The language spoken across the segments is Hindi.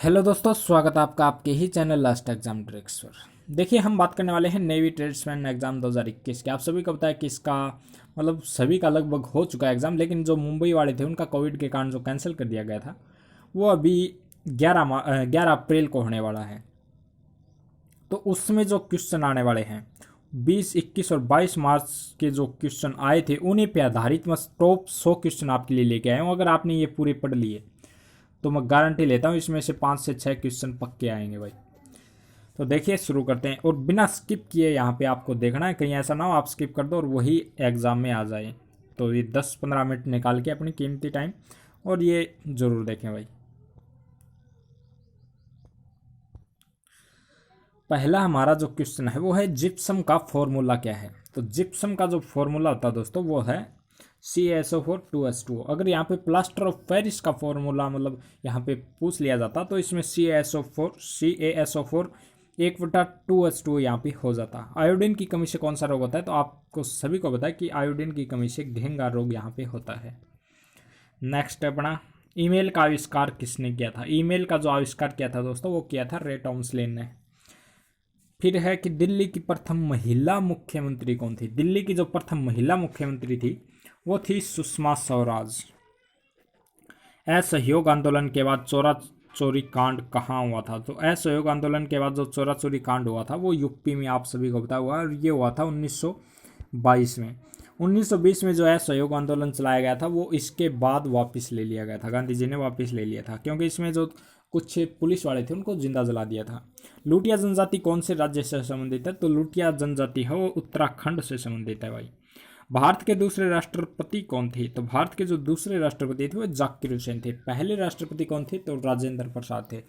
हेलो दोस्तों, स्वागत है आपका आपके ही चैनल लास्ट एग्जाम ट्रिक्स पर। देखिए, हम बात करने वाले हैं नेवी ट्रेड्समैन एग्ज़ाम 2021 के। आप सभी को पता है कि इसका सभी का लगभग हो चुका है एग्ज़ाम, लेकिन जो मुंबई वाले थे उनका कोविड के कारण जो कैंसिल कर दिया गया था वो अभी 11 अप्रैल को होने वाला है। तो उसमें जो क्वेश्चन आने वाले हैं 20, 21 और 22 मार्च के जो क्वेश्चन आए थे उन्हीं पे आधारित मैं टॉप 100 क्वेश्चन आपके लिए लेके आया हूँ। अगर आपने ये पूरे पढ़ लिए तो मैं गारंटी लेता हूँ इसमें से 5 से 6 क्वेश्चन पक्के आएंगे भाई। तो देखिए, शुरू करते हैं और बिना स्किप किए यहाँ पे आपको देखना है, कहीं ऐसा ना हो आप स्किप कर दो और वही एग्ज़ाम में आ जाए। तो ये 10-15 मिनट निकाल के अपनी कीमती टाइम और ये ज़रूर देखें भाई। पहला हमारा जो क्वेश्चन है वो है जिप्सम का फॉर्मूला क्या है। तो जिप्सम का जो फॉर्मूला होता है दोस्तों वो है CaSO4 2H2O। अगर यहाँ पे प्लास्टर ऑफ पेरिस का फॉर्मूला यहाँ पे पूछ लिया जाता तो इसमें CaSO4 1/2H2O यहाँ पे हो जाता। आयोडीन की कमी से कौन सा रोग होता है? तो आपको सभी को पता है कि आयोडीन की कमी से घेंगा रोग यहाँ पे होता है। नेक्स्ट अपना ईमेल का आविष्कार किसने किया था? ईमेल का जो आविष्कार किया था दोस्तों वो किया था रे टॉम्सलिन ने। फिर है कि दिल्ली की प्रथम महिला मुख्यमंत्री कौन थी? दिल्ली की जो प्रथम महिला मुख्यमंत्री थी वो थी सुषमा स्वराज। असहयोग आंदोलन के बाद चोरा चोरी कांड कहाँ हुआ था? तो असहयोग आंदोलन के बाद जो चोरा चोरी कांड हुआ था वो यूपी में, आप सभी को पता हुआ, और ये हुआ था 1922 में। 1920 में जो असहयोग आंदोलन चलाया गया था वो इसके बाद वापस ले लिया गया था, गांधी जी ने वापस ले लिया था, क्योंकि इसमें जो कुछ पुलिस वाले थे उनको जिंदा जला दिया था। लुटिया जनजाति कौन से राज्य से संबंधित है? तो लुटिया जनजाति है वो उत्तराखंड से संबंधित है भाई। भारत के दूसरे राष्ट्रपति कौन थे? तो भारत के जो दूसरे राष्ट्रपति थे वो जाकिर हुसैन थे। पहले राष्ट्रपति कौन थे? तो राजेंद्र प्रसाद थे।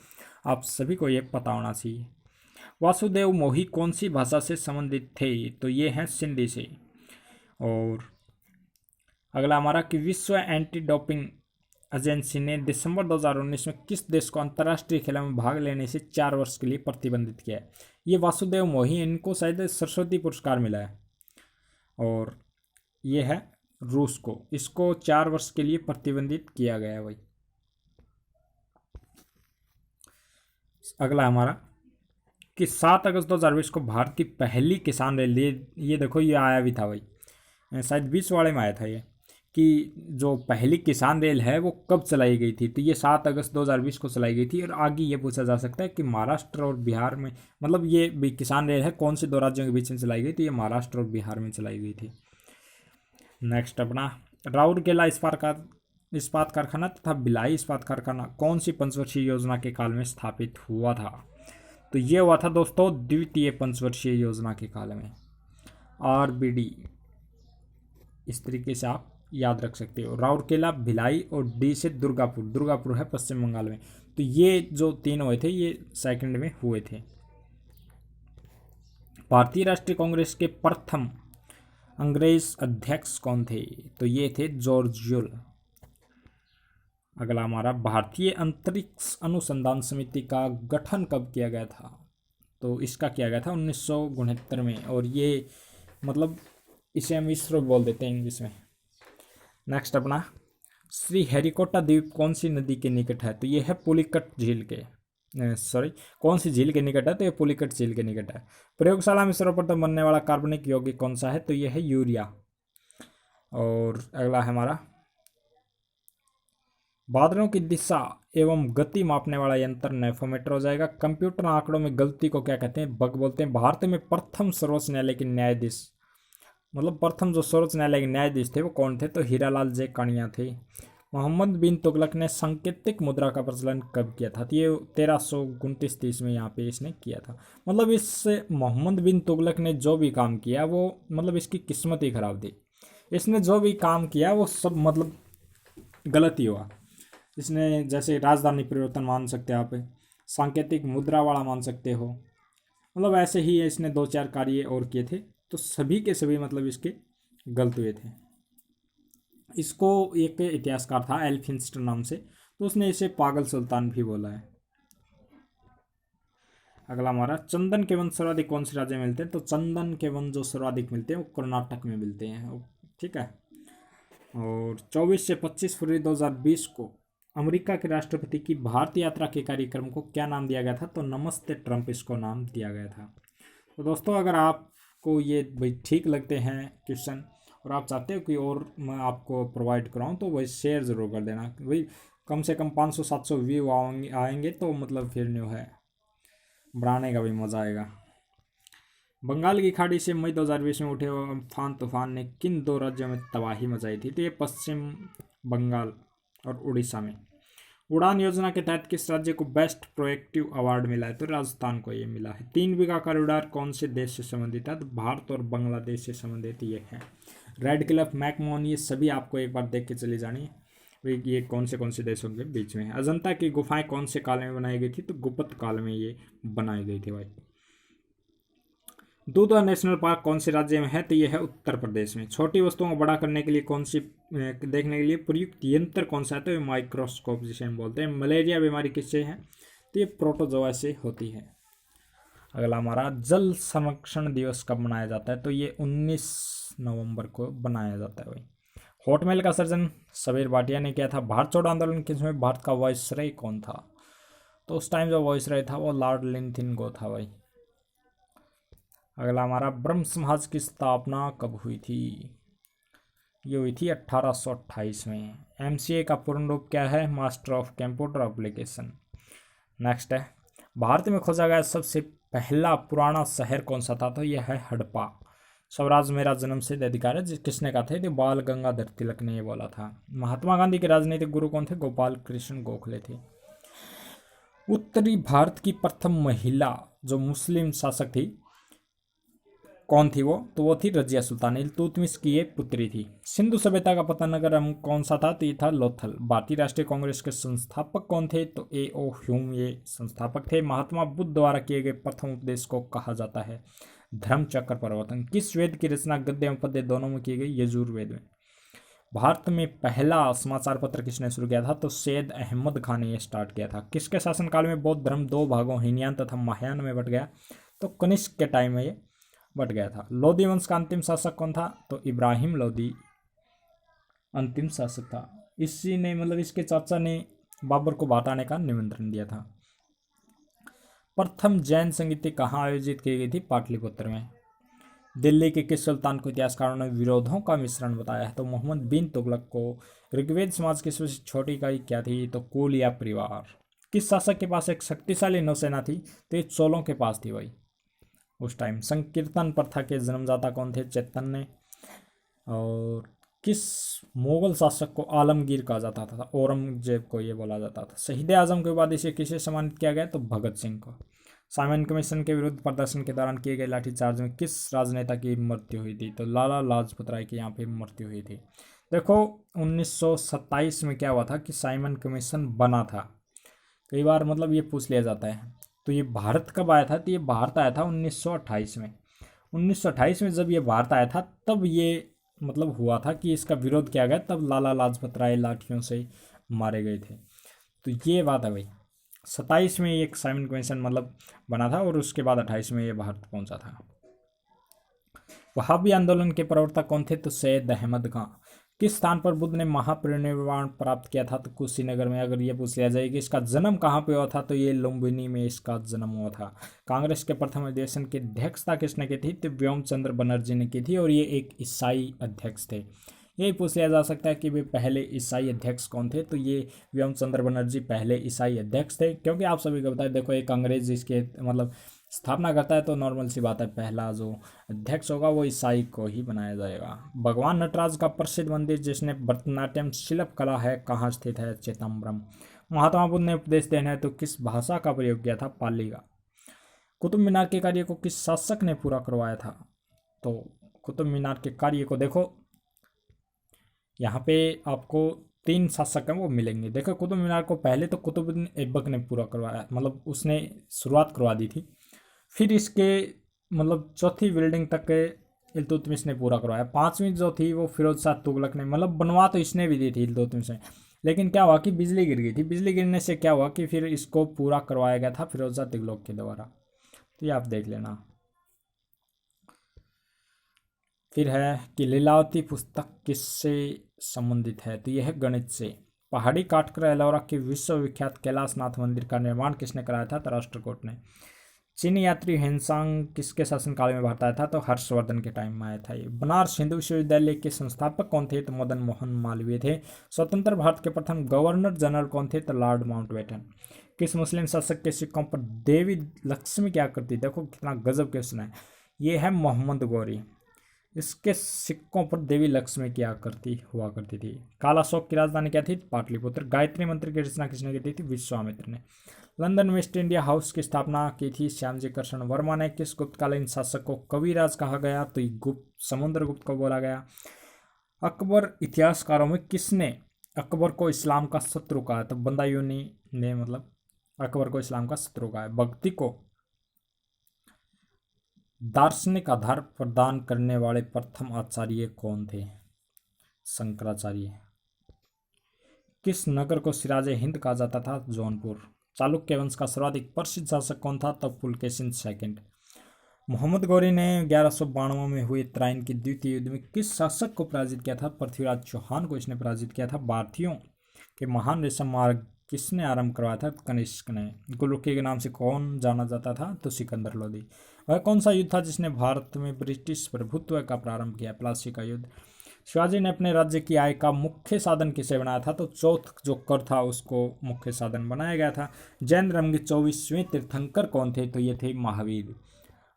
आप सभी को ये पता होना चाहिए। वासुदेव मोही कौन सी भाषा से संबंधित थे? तो ये हैं सिंधी से। और अगला हमारा कि विश्व एंटी डोपिंग एजेंसी ने दिसंबर 2019 में किस देश को अंतर्राष्ट्रीय खेलों में भाग लेने से 4 वर्ष के लिए प्रतिबंधित किया है? ये वासुदेव मोही, इनको शायद सरस्वती पुरस्कार मिला है। और ये है रूस को, इसको 4 वर्ष के लिए प्रतिबंधित किया गया है भाई। अगला हमारा कि 7 अगस्त 2020 को भारत की पहली किसान रेल, ये देखो ये आया भी था भाई, शायद 20 वाले में आया था ये, कि जो पहली किसान रेल है वो कब चलाई गई थी? तो ये 7 अगस्त 2020 को चलाई गई थी। और आगे ये पूछा जा सकता है कि महाराष्ट्र और बिहार में, ये भी किसान रेल है कौन से दो राज्यों के बीच में चलाई गई? तो ये महाराष्ट्र और बिहार में चलाई गई थी। नेक्स्ट अपना राउरकेला इस्पात कारखाना तथा भिलाई इस्पात कारखाना कौन सी पंचवर्षीय योजना के काल में स्थापित हुआ था? तो ये हुआ था दोस्तों द्वितीय पंचवर्षीय योजना के काल में, RBD। इस तरीके से आप याद रख सकते हो। राउरकेला, भिलाई और डी से दुर्गापुर है पश्चिम बंगाल में। तो ये जो 3 हुए थे ये सेकंड में हुए थे। भारतीय राष्ट्रीय कांग्रेस के प्रथम अंग्रेज अध्यक्ष कौन थे? तो ये थे जॉर्ज यूल। अगला हमारा भारतीय अंतरिक्ष अनुसंधान समिति का गठन कब किया गया था? तो इसका किया गया था 1969 में। और ये इसे हम इसरो बोल देते हैं इंग्लिश में। नेक्स्ट अपना श्री हरिकोटा द्वीप कौन सी नदी के निकट है? तो ये है पुलिकट झील के, सॉरी, कौन सी झील के निकट है? तो ये पुलिकट झील के निकट है। प्रयोगशाला में सर्वप्रथम बनने वाला कार्बनिक यौगिक कौन सा है? तो ये है यूरिया। और अगला है हमारा बादलों की दिशा एवं गति मापने वाला यंत्र नेफोमीटर हो जाएगा। कंप्यूटर आंकड़ों में गलती को क्या कहते हैं? बग बोलते हैं। भारत में प्रथम सर्वोच्च न्यायालय के न्यायाधीश, प्रथम जो सर्वोच्च न्यायालय के न्यायाधीश थे वो कौन थे? तो हीरालाल जे कानिया थे। मोहम्मद बिन तुगलक ने सांकेतिक मुद्रा का प्रचलन कब किया था? तो ये 1329 में यहाँ पे इसने किया था। इससे मोहम्मद बिन तुगलक ने जो भी काम किया वो इसकी किस्मत ही खराब थी। इसने जो भी काम किया वो सब गलत ही हुआ। इसने जैसे राजधानी परिवर्तन मान सकते हैं आप, सांकेतिक मुद्रा वाला मान सकते हो, ऐसे ही इसने 2-4 कार्य और किए थे। तो सभी के सभी इसके गलत हुए थे। इसको एक इतिहासकार था एल्फिंस्टन नाम से, तो उसने इसे पागल सुल्तान भी बोला है। अगला हमारा चंदन के वन सर्वाधिक कौन से राज्य में मिलते हैं? तो चंदन के वन जो सर्वाधिक मिलते हैं वो कर्नाटक में मिलते हैं। ठीक है। और 24 से 25 फरवरी 2020 को अमेरिका के राष्ट्रपति की भारत यात्रा के कार्यक्रम को क्या नाम दिया गया था? तो नमस्ते ट्रंप इसको नाम दिया गया था। तो दोस्तों अगर आपको ये भाई ठीक लगते हैं क्वेश्चन और आप चाहते हो कि और मैं आपको प्रोवाइड कराऊँ तो भाई शेयर ज़रूर कर देना भाई। कम से कम 500-700 व्यू आएंगे तो मतलब फिर न्यू है, बनाने का भी मज़ा आएगा। बंगाल की खाड़ी से मई 2020 में उठे अम्फान तूफान ने किन दो राज्यों में तबाही मचाई थी? तो ये पश्चिम बंगाल और उड़ीसा में। उड़ान योजना के तहत किस राज्य को बेस्ट प्रोएक्टिव अवार्ड मिला है? तो राजस्थान को ये मिला है। 3 बीघा का रडार कौन से देश से संबंधित है? तो भारत और बांग्लादेश से संबंधित ये है। रेड क्लिफ, मैकमोहन, ये सभी आपको एक बार देख के चली जानी ये कौन से देशों के बीच में है। अजंता की गुफाएं कौन से काल में बनाई गई थी? तो गुप्त काल में ये बनाई गई थी भाई। दूधवा नेशनल पार्क कौन से राज्य में है? तो यह है उत्तर प्रदेश में। छोटी वस्तुओं को बड़ा करने के लिए कौन सी देखने के लिए प्रयुक्त यंत्र कौन सा है? तो ये माइक्रोस्कोप जिसे हम बोलते हैं। मलेरिया बीमारी किससे है? तो ये प्रोटोजोआ से होती है। अगला हमारा जल संरक्षण दिवस कब मनाया जाता है? तो ये 19 नवंबर को बनाया जाता है भाई। हॉटमेल का सर्जन सबीर भाटिया ने किया था। भारत छोड़ो आंदोलन के समय भारत का वायसराय कौन था? तो उस टाइम जो वायसराय था वो लॉर्ड लिंथिनगो था भाई। अगला हमारा ब्रह्म समाज की स्थापना कब हुई थी? ये हुई थी 1828 में। एमसीए का पूर्ण रूप क्या है? Master of computer application. Next है, भारत में खोजा गया सबसे पहला पुराना शहर कौन सा था? तो यह है हड़प्पा। स्वराज मेरा जन्म सिद्ध अधिकार है किसने कहा था? तो बाल गंगाधर तिलक ने ये बोला था। महात्मा गांधी के राजनीतिक गुरु कौन थे? गोपाल कृष्ण गोखले थे। उत्तरी भारत की प्रथम महिला जो मुस्लिम शासक थी कौन थी वो? तो वो थी रजिया सुल्तान, इल्तुतमिश की ये पुत्री थी। सिंधु सभ्यता का पतन नगर कौन सा था? तो ये था लोथल। भारतीय राष्ट्रीय कांग्रेस के संस्थापक कौन थे? तो A.O. ह्यूम ये संस्थापक थे। महात्मा बुद्ध द्वारा किए गए प्रथम उपदेश को कहा जाता है धर्म चक्र प्रवर्तन। किस वेद की रचना गद्य एवं पद्य दोनों में की गई? यजुर्वेद में। भारत में पहला समाचार पत्र किसने शुरू किया था? तो सैयद अहमद खान ने यह स्टार्ट किया था। किसके शासनकाल में बौद्ध धर्म 2 भागों हीनयान तथा महायान में बट गया? तो कनिष्क के टाइम में ये बट गया था। लोधी वंश का अंतिम शासक कौन था? तो इब्राहिम लोधी अंतिम शासक था। इसी ने मतलब इसके चाचा ने बाबर को भारत आने का निमंत्रण दिया था। प्रथम जैन संगीति कहाँ आयोजित की गई थी? पाटलिपुत्र में। दिल्ली के किस सुल्तान को इतिहासकारों ने विरोधों का मिश्रण बताया है? तो मोहम्मद बिन तुगलक को। ऋग्वेद समाज की सबसे छोटी इकाई क्या थी? तो कुल या परिवार। किस शासक के पास एक शक्तिशाली नौसेना थी? तो ये चोलों के पास थी भाई उस टाइम। संकीर्तन प्रथा के जन्मदाता कौन थे? चैतन्य। और किस मुगल शासक को आलमगीर कहा जाता था? औरंगजेब को ये बोला जाता था। शहीद आजम के बाद इसे किसे सम्मानित किया गया? तो भगत सिंह को। साइमन कमीशन के विरुद्ध प्रदर्शन के दौरान किए गए लाठीचार्ज में किस राजनेता की मृत्यु हुई थी? तो लाला लाजपत राय की यहाँ पे मृत्यु हुई थी। देखो 1927 में क्या हुआ था कि साइमन कमीशन बना था। कई बार मतलब ये पूछ लिया जाता है। तो ये भारत कब आया था? तो ये भारत आया था 1928 में। 1928 में जब ये भारत आया था तब ये मतलब हुआ था कि इसका विरोध किया गया, तब लाला लाजपत राय लाठियों से मारे गए थे। तो ये बात है भाई। 27 में एक साइमन कमीशन मतलब बना था और उसके बाद 28 में ये भारत पहुंचा था। वहाबी आंदोलन के प्रवर्तक कौन थे? तो सैयद अहमद खां। किस स्थान पर बुद्ध ने महापरिनिर्वाण प्राप्त किया था? तो कुशीनगर में। अगर ये पूछ लिया जाए कि इसका जन्म कहाँ पे हुआ था? तो ये लुम्बिनी में इसका जन्म हुआ था। कांग्रेस के प्रथम अधिवेशन की अध्यक्षता किसने की थी? तो व्योमचंद्र बनर्जी ने की थी और ये एक ईसाई अध्यक्ष थे। यही पूछ लिया जा सकता है कि वे पहले ईसाई अध्यक्ष कौन थे? तो ये व्योमचंद्र बनर्जी पहले ईसाई अध्यक्ष थे। क्योंकि आप सभी को बताए देखो एक अंग्रेज इसके मतलब स्थापना करता है तो नॉर्मल सी बात है पहला जो अध्यक्ष होगा वो ईसाई को ही बनाया जाएगा। भगवान नटराज का प्रसिद्ध मंदिर जिसने भरतनाट्यम शिल्प कला है कहाँ स्थित है? चिदम्बरम। महात्मा बुद्ध ने उपदेश देना है तो किस भाषा का प्रयोग किया था? पाली का। कुतुब मीनार के कार्य को किस शासक ने पूरा करवाया था? तो कुतुब मीनार के कार्य को देखो यहाँ पे आपको 3 शासक हैं वो मिलेंगे। देखो कुतुब मीनार को पहले तो कुतुबुद्दीन ऐबक ने पूरा करवाया, मतलब उसने शुरुआत करवा दी थी। फिर इसके मतलब चौथी बिल्डिंग तक इल्तुतमिश ने पूरा करवाया। 5वीं जो थी वो फिरोज शाह तुगलक ने मतलब बनवा तो इसने भी दी थी इल्तुतमिश ने, लेकिन क्या हुआ कि बिजली गिर गई थी। बिजली गिरने से क्या हुआ कि फिर इसको पूरा करवाया गया था फिरोज शाह तुगलक के द्वारा। तो ये आप देख लेना। फिर है कि लीलावती पुस्तक किससे संबंधित है? तो यह है गणित से। पहाड़ी काटकर एलोरा के विश्वविख्यात कैलाशनाथ मंदिर का निर्माण किसने कराया था? तो राष्ट्रकूट ने। चीनी यात्री हेनसांग किसके शासनकाल में भारत आया था? तो हर्षवर्धन के टाइम में आया था ये। बनारस हिंदू विश्वविद्यालय के संस्थापक कौन थे? तो मदन मोहन मालवीय थे। स्वतंत्र भारत के प्रथम गवर्नर जनरल कौन थे? तो लॉर्ड माउंटबेटन। किस मुस्लिम शासक के सिक्कों पर देवी लक्ष्मी क्या करती? देखो कितना गजब क्वेश्चन है। ये है मोहम्मद गौरी। इसके सिक्कों पर देवी लक्ष्मी की आकृति हुआ करती थी। काला अशोक की राजधानी क्या थी? पाटलिपुत्र। गायत्री मंत्र की रचना किसने की थी? विश्वामित्र ने। लंदन वेस्ट इंडिया हाउस की स्थापना की थी श्यामजी कृष्ण वर्मा ने। किस गुप्तकालीन शासक को कविराज कहा गया? तो गुप्त समुद्रगुप्त को बोला गया। अकबर इतिहासकारों में किसने अकबर को इस्लाम का शत्रु कहा? तो बंदायूनी ने मतलब अकबर को इस्लाम का शत्रु कहा है। भक्ति को दार्शनिक आधार प्रदान करने वाले प्रथम आचार्य कौन थे? शंकराचार्य। किस नगर को सिराज हिंद कहा जाता था? जौनपुर। चालुक्य वंश का सर्वाधिक प्रसिद्ध शासक कौन था? तो पुलकेशिन सेकंड। मोहम्मद गौरी ने 1192 में हुए तराइन के द्वितीय युद्ध में किस शासक को पराजित किया था? पृथ्वीराज चौहान को इसने पराजित किया था। भारतीयों के महान रेशम मार्ग किसने आरंभ करवाया था? कनिष्क ने। गुलरुखी के नाम से कौन जाना जाता था? तो सिकंदर लोदी। वह कौन सा युद्ध था जिसने भारत में ब्रिटिश प्रभुत्व का प्रारंभ किया? प्लासी का युद्ध। शिवाजी ने अपने राज्य की आय का मुख्य साधन किसे बनाया था? तो चौथ जो कर था उसको मुख्य साधन बनाया गया था। जैन धर्म के 24वें तीर्थंकर कौन थे? तो ये थे महावीर।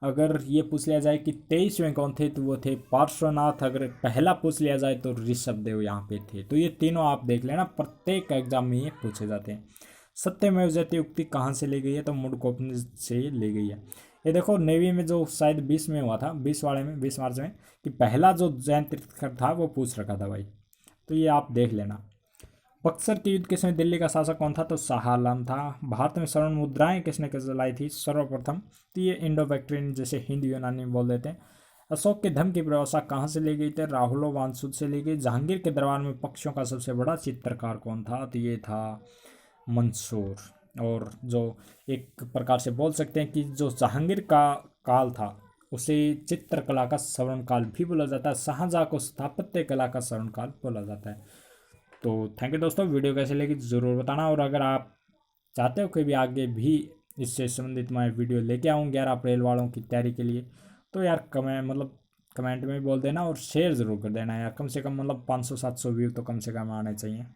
अगर ये पूछ लिया जाए कि 23वें कौन थे? तो वो थे पार्श्वनाथ। अगर पहला पूछ लिया जाए तो ऋषभ देव यहाँ पे थे। तो ये तीनों आप देख लेना, प्रत्येक एग्जाम में ये पूछे जाते हैं। सत्यमेव जयते उक्ति कहाँ से ली गई है? तो मुंडकोपनिषद से ली गई है। ये देखो नेवी में जो शायद 20 में हुआ था, 20 वाले में 20 मार्च में, कि पहला जो जैन तीर्थंकर था वो पूछ रखा था भाई। तो ये आप देख लेना। बक्सर के युद्ध के समय दिल्ली का शासक कौन था? तो शाह आलम था। भारत में स्वर्ण मुद्राएं किसने चलाई थी सर्वप्रथम? तो ये इंडो बैक्ट्रियन जैसे हिंदी यूनानी में बोल देते हैं। अशोक के धर्म की परिभाषा कहाँ से ली गई थी? राहुलो वानसुद से ली गई। जहांगीर के दरबार में पक्षियों का सबसे बड़ा चित्रकार कौन था? तो ये था मंसूर। और जो एक प्रकार से बोल सकते हैं कि जो जहांगीर का काल था उसे चित्रकला का स्वर्ण काल भी बोला जाता है। शाहजहाँ को स्थापत्य कला का स्वर्ण काल बोला जाता है। तो थैंक यू दोस्तों, वीडियो कैसे लगी ज़रूर बताना। और अगर आप चाहते हो कि भी आगे भी इससे संबंधित मैं वीडियो लेके आऊँ 11 अप्रैल वालों की तैयारी के लिए, तो यार कमेंट में बोल देना और शेयर ज़रूर कर देना यार। कम से कम मतलब 500-700 व्यू तो कम से कम आने चाहिए।